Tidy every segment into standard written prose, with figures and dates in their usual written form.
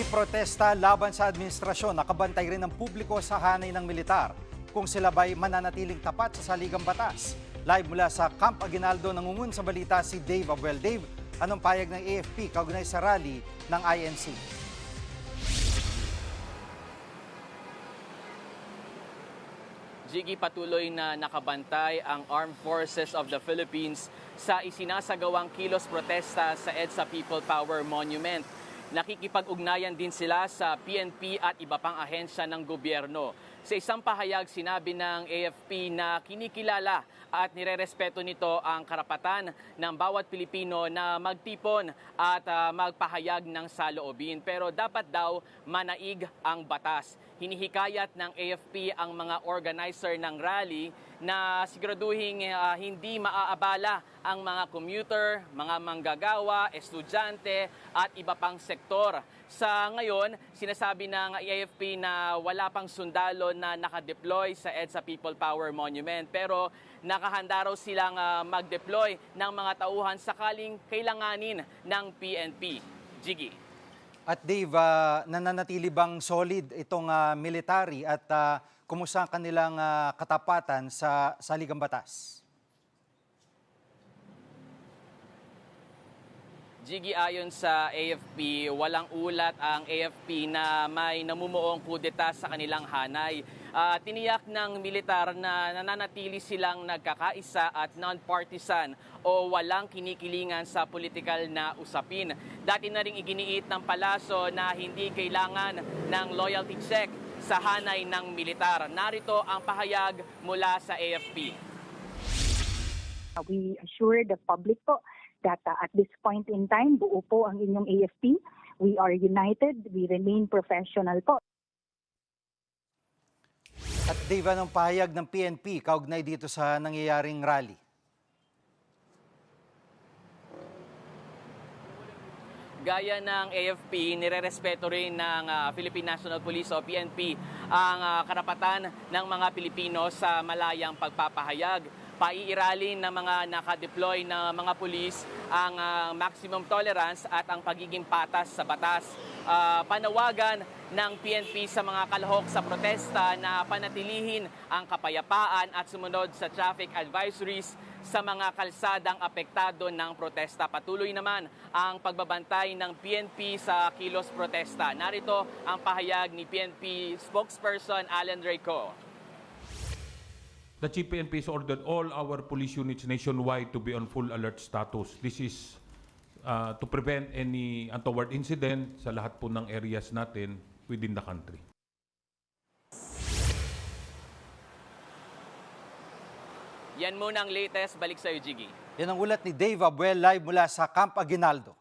Patuloy protesta laban sa administrasyon. Nakabantay rin ng publiko sa hanay ng militar kung sila ba'y mananatiling tapat sa saligang batas. Live mula sa Camp Aguinaldo, nangungun sa balita si Dave Abuel. Dave, anong payag ng AFP kaugnay sa rally ng INC? Jiggy, patuloy na nakabantay ang Armed Forces of the Philippines sa isinasagawang kilos protesta sa EDSA People Power Monument. Nakikipag-ugnayan din sila sa PNP at iba pang ahensya ng gobyerno. Sa isang pahayag, sinabi ng AFP na kinikilala at nirerespeto nito ang karapatan ng bawat Pilipino na magtipon at magpahayag ng saloobin. Pero dapat daw manaig ang batas. Hinihikayat ng AFP ang mga organizer ng rally na siguraduhin hindi maaabala ang mga commuter, mga manggagawa, estudyante at iba pang sektor. Sa ngayon, sinasabi ng AFP na wala pang sundalo na nakadeploy sa EDSA People Power Monument, pero nakahanda raw silang mag-deploy ng mga tauhan sakaling kailanganin ng PNP. Jiggy. At Dave, nananatili bang solid itong military at kumusta ang kanilang katapatan sa saligang batas? Jiggy, ayon sa AFP, walang ulat ang AFP na may namumuong kudeta sa kanilang hanay. Tiniyak ng militar na nananatili silang nagkakaisa at non-partisan o walang kinikilingan sa politikal na usapin. Dati na ring iginiit ng palasyo na hindi kailangan ng loyalty check sa hanay ng militar. Narito ang pahayag mula sa AFP. We assure the public po that at this point in time, buo po ang inyong AFP. We are united, we remain professional po. At Dave, anong pahayag ng PNP kaugnay dito sa nangyayaring rally? Gaya ng AFP, nirerespeto rin ng Philippine National Police o PNP ang karapatan ng mga Pilipino sa malayang pagpapahayag. Paiiralin ng mga nakadeploy na mga pulis ang maximum tolerance at ang pagiging patas sa batas. Panawagan ng PNP sa mga kalahok sa protesta na panatilihin ang kapayapaan at sumunod sa traffic advisories sa mga kalsadang apektado ng protesta. Patuloy naman ang pagbabantay ng PNP sa kilos protesta. Narito ang pahayag ni PNP spokesperson Alan Reyco. The Chief PNP has ordered all our police units nationwide to be on full alert status. This is to prevent any untoward incident sa lahat po ng areas natin within the country. Yan muna ang latest. Balik sa iyo, Jiggy. Yan ang ulat ni Dave Abuel live mula sa Camp Aguinaldo.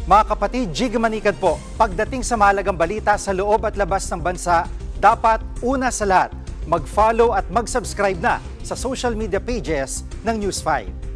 Mga kapatid, Jiggy Manikad po. Pagdating sa mahalagang balita sa loob at labas ng bansa, dapat una sa lahat, mag-follow at mag-subscribe na sa social media pages ng News 5.